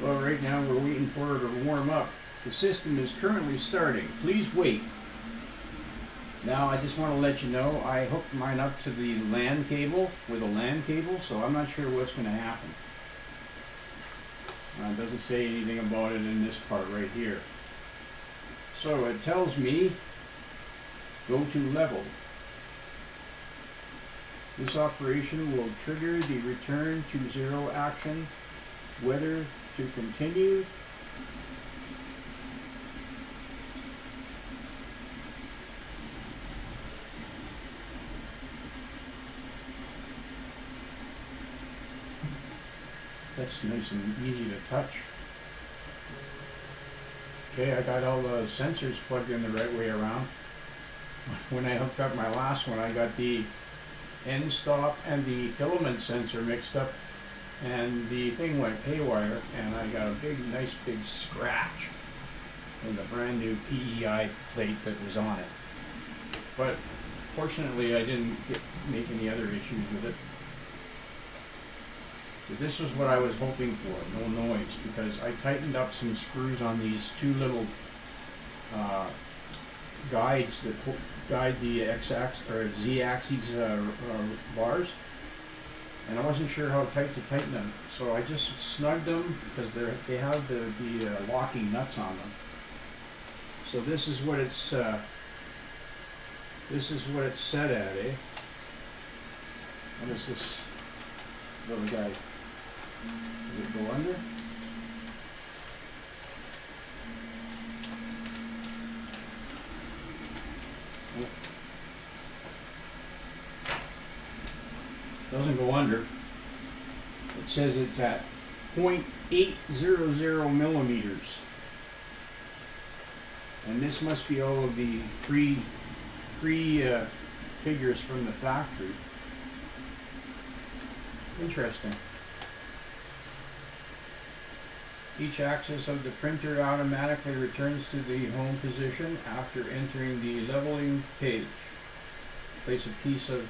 Well, right now we're waiting for her to warm up. The system is currently starting. Please wait. Now I just want to let you know I hooked mine up to the LAN cable with a LAN cable, so I'm not sure what's going to happen. It doesn't say anything about it in this part right here. So it tells me go to level. This operation will trigger the return to zero action, whether to continue That's nice and easy to touch. Okay, I got all the sensors plugged in the right way around. When I hooked up my last one, I got the end stop and the filament sensor mixed up, and the thing went haywire, and I got a nice big scratch in the brand new PEI plate that was on it. But fortunately, I didn't make any other issues with it. So this was what I was hoping for, no noise, because I tightened up some screws on these two little guides that guide the x-axis or z-axis bars, and I wasn't sure how tight to tighten them, so I just snugged them because they have the locking nuts on them. So this is what it's set at, eh? What is this little guy? Does it go under? Doesn't go under. It says it's at 0.800 millimeters. And this must be all of the pre figures from the factory. Interesting. Each axis of the printer automatically returns to the home position after entering the leveling page. Place a piece of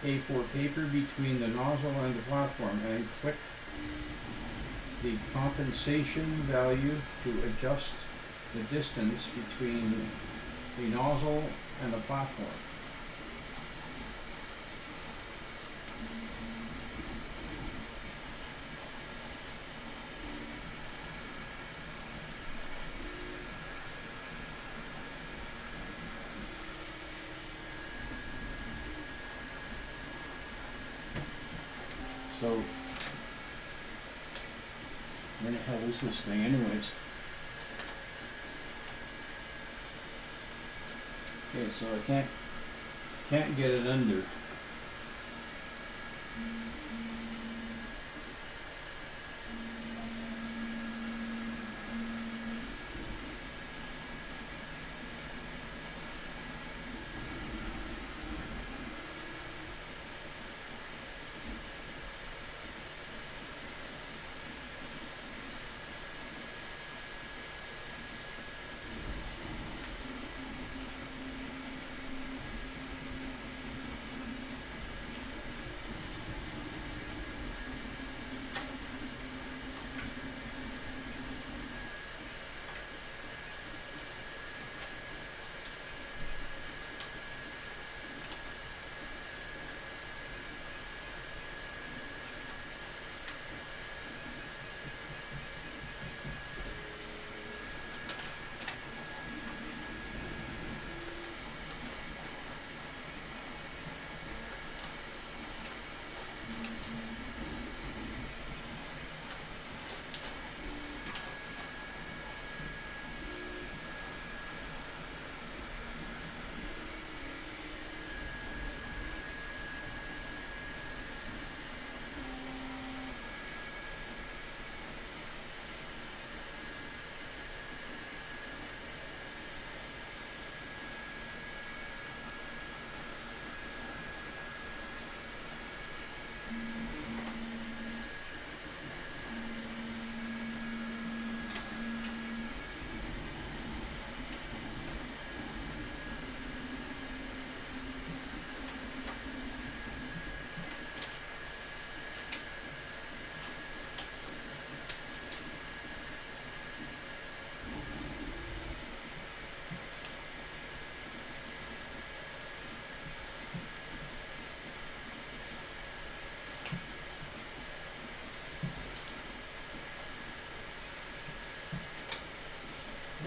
A4 paper between the nozzle and the platform and click the compensation value to adjust the distance between the nozzle and the platform. So, where the hell is this thing anyways? Okay, so I can't get it under.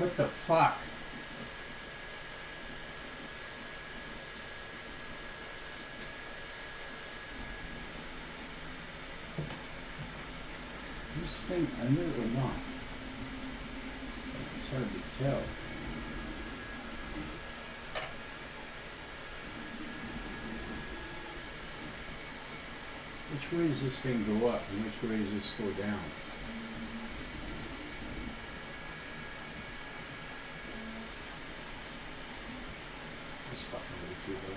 What the fuck? This thing, I knew it would not. It's hard to tell. Which way does this thing go up and which way does this go down? This fucking way too low.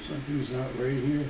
Something's not right here.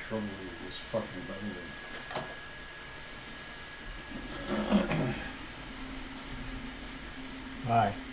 Trouble with this fucking button. Bye.